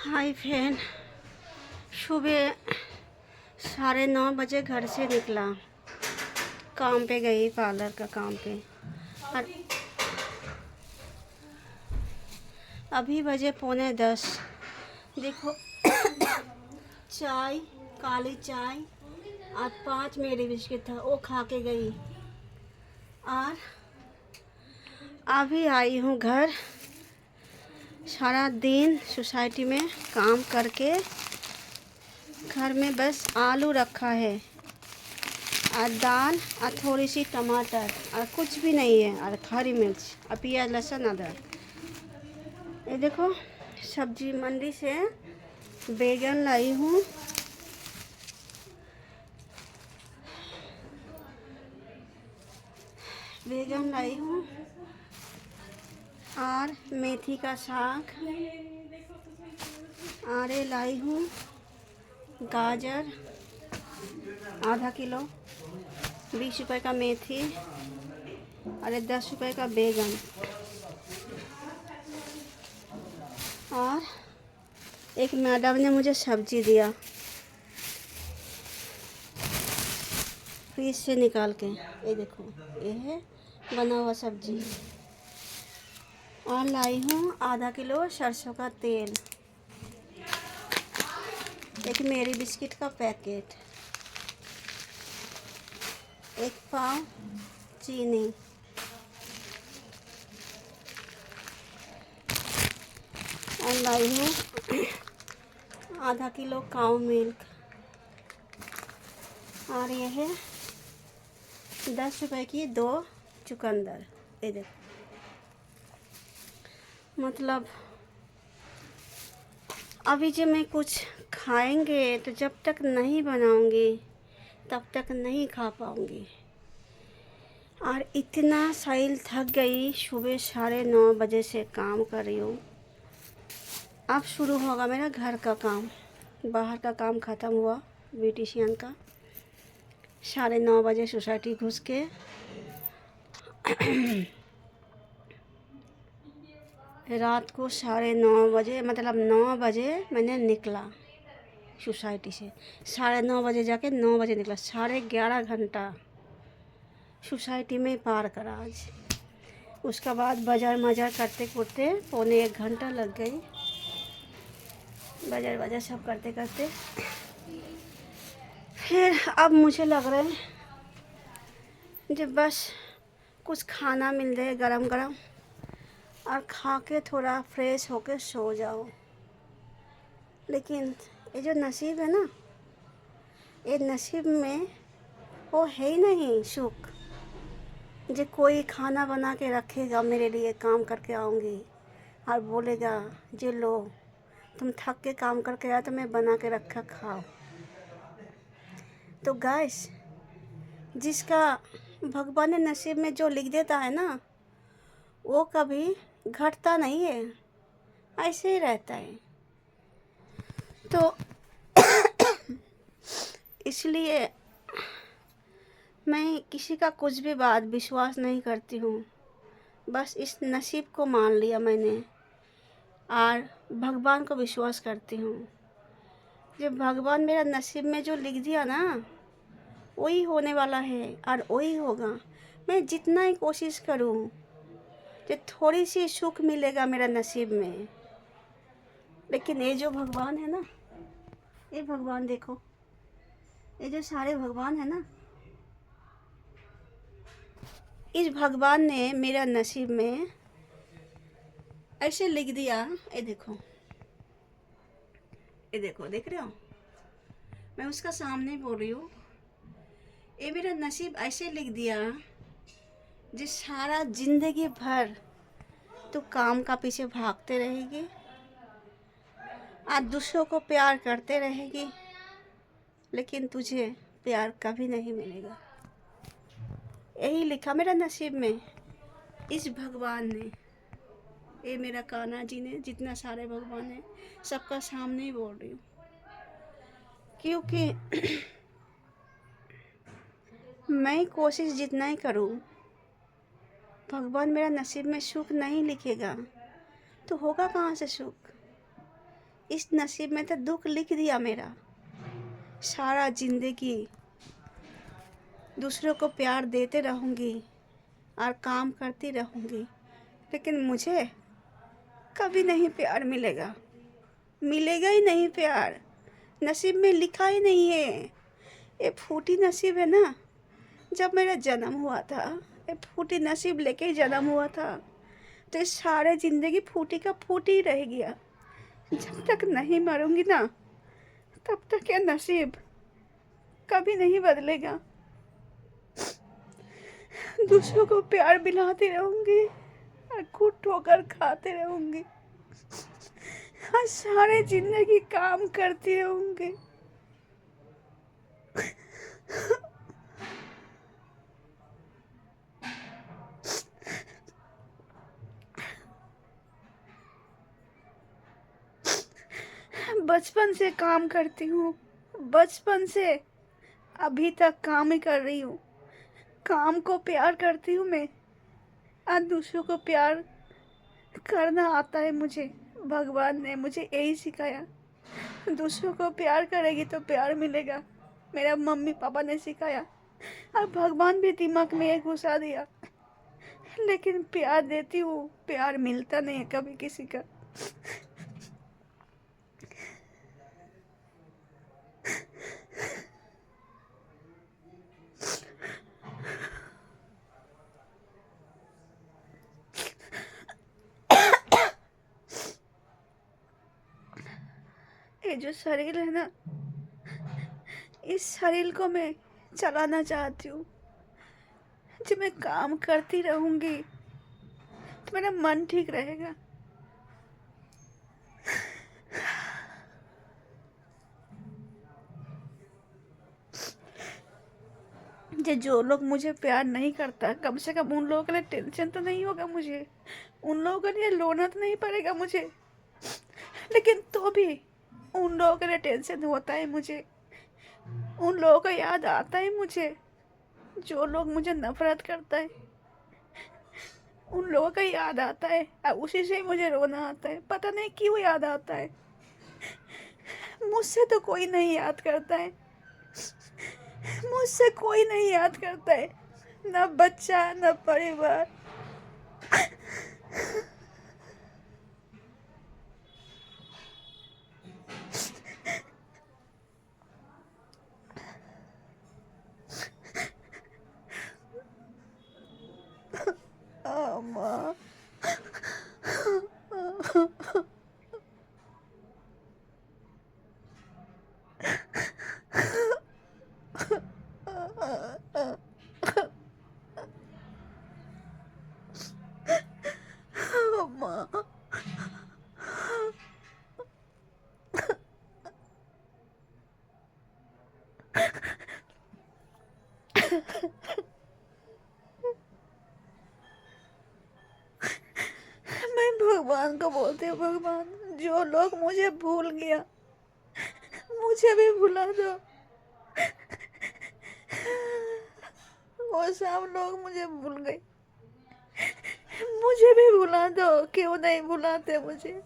Hi friend, सुबह 9:30 बजे घर से निकला, काम पे गई, पार्लर का काम पे। और अभी बजे 9:45। देखो चाय, काली चाय और 5 मेरी बिस्किट था, वो खा के गई। और अभी आई हूँ घर। सारा दिन सोसाइटी में काम करके घर में बस आलू रखा है और दाल और थोड़ी सी टमाटर और कुछ भी नहीं है, और हरी मिर्च और प्याज, लहसुन, अदरक। ये देखो सब्जी मंडी से बैगन लाई हूँ, और मेथी का साग। और ये लाई हूँ गाजर आधा किलो, 20 रुपए का मेथी, और ये 10 रुपए का बैगन। और एक मैडम ने मुझे सब्जी दिया फ्रिज से निकाल के। ये देखो, ये है बना हुआ सब्जी। और लाई हूँ आधा किलो सरसों का तेल, एक मेरी बिस्किट का पैकेट, एक पाव चीनी, और लाई हूँ आधा किलो काऊ मिल्क। और ये है 10 रुपए की 2 चुकंदर। ये देखो, मतलब अभी जब मैं कुछ खाएंगे तो जब तक नहीं बनाऊंगी तब तक नहीं खा पाऊंगी। और इतना साइल थक गई, सुबह 9:30 बजे से काम कर रही हूँ। अब शुरू होगा मेरा घर का काम। बाहर का काम ख़त्म हुआ ब्यूटिशियन का। 9:30 बजे सोसाइटी घुस के रात को 9:30 बजे, मतलब 9 बजे मैंने निकला सोसाइटी से। 9:30 बजे जाके 9 बजे निकला। 11.5 घंटा सोसाइटी में पार करा आज। उसका बाद बाजार करते करते 1:15 लग गई। बाजार सब करते करते फिर अब मुझे लग रहा है जब बस कुछ खाना मिल जाए गरम गरम और खा के थोड़ा फ्रेश होके सो जाओ। लेकिन ये जो नसीब है ना, ये नसीब में वो है ही नहीं सुख। जो कोई खाना बना के रखेगा मेरे लिए, काम करके आऊँगी और बोलेगा जे लो तुम थक के काम करके आया तो मैं बना के रखा, खाओ। तो गैस, जिसका भगवान ने नसीब में जो लिख देता है ना, वो कभी घटता नहीं है, ऐसे ही रहता है। तो इसलिए मैं किसी का कुछ भी बात विश्वास नहीं करती हूँ। बस इस नसीब को मान लिया मैंने और भगवान को विश्वास करती हूँ। जब भगवान मेरा नसीब में जो लिख दिया ना, वही होने वाला है और वही होगा। मैं जितना ही कोशिश करूँ कि थोड़ी सी सुख मिलेगा मेरा नसीब में, लेकिन ये जो भगवान है ना, ये भगवान देखो, ये जो सारे भगवान है ना, इस भगवान ने मेरा नसीब में ऐसे लिख दिया। ये देखो, ये देखो, देख रहे हो? मैं उसका सामने बोल रही हूँ। ये मेरा नसीब ऐसे लिख दिया जिस सारा जिंदगी भर तू काम का पीछे भागते रहेगी और दूसरों को प्यार करते रहेगी, लेकिन तुझे प्यार कभी नहीं मिलेगा। यही लिखा मेरा नसीब में इस भगवान ने। ये मेरा कान्हा जी ने, जितना सारे भगवान है सबका सामने ही बोल रही हूँ, क्योंकि मैं कोशिश जितना ही करूँ, भगवान मेरा नसीब में सुख नहीं लिखेगा तो होगा कहाँ से सुख? इस नसीब में तो दुख लिख दिया मेरा। सारा जिंदगी दूसरों को प्यार देते रहूँगी और काम करती रहूँगी, लेकिन मुझे कभी नहीं प्यार मिलेगा। मिलेगा ही नहीं प्यार, नसीब में लिखा ही नहीं है। ये फूटी नसीब है ना। जब मेरा जन्म हुआ था, ये फूटी नसीब लेके ही जन्म हुआ था, तो इस सारे ज़िंदगी फूटी का फूटी ही रह गया। जब तक नहीं मरूंगी ना, तब तक ये नसीब कभी नहीं बदलेगा। दूसरों को प्यार दिलाती रहूंगी और खुद ठोकर खाते रहूंगी और सारे जिंदगी काम करती रहूंगी। बचपन से काम करती हूँ, बचपन से अभी तक काम ही कर रही हूँ। काम को प्यार करती हूँ मैं, और दूसरों को प्यार करना आता है मुझे। भगवान ने मुझे यही सिखाया, दूसरों को प्यार करेगी तो प्यार मिलेगा। मेरा मम्मी पापा ने सिखाया और भगवान भी दिमाग में ये घुसा दिया, लेकिन प्यार देती हूँ, प्यार मिलता नहीं है कभी किसी का। ये जो शरीर है ना, इस शरीर को मैं चलाना चाहती हूँ। जब मैं काम करती रहूंगी तो मेरा मन ठीक रहेगा। जो लोग मुझे प्यार नहीं करता, कम से कम उन लोगों के लिए टेंशन तो नहीं होगा मुझे, उन लोगों के लिए रोना तो नहीं पड़ेगा मुझे। लेकिन तो भी उन लोगों के लिए टेंशन होता है मुझे, उन लोगों का याद आता है मुझे। जो लोग मुझे नफरत करता है, उन लोगों का याद आता है और उसी से मुझे रोना आता है। पता नहीं क्यों याद आता है। मुझसे तो कोई नहीं याद करता है, मुझसे कोई नहीं याद करता है, ना बच्चा ना परिवार। माँ, माँ। मैं भगवान को बोलती हूँ, भगवान जो लोग मुझे भूल गया, मुझे भी भुला दो। वो सब लोग मुझे भूल गए, मुझे भी भुला दो। क्यों नहीं भुलाते मुझे?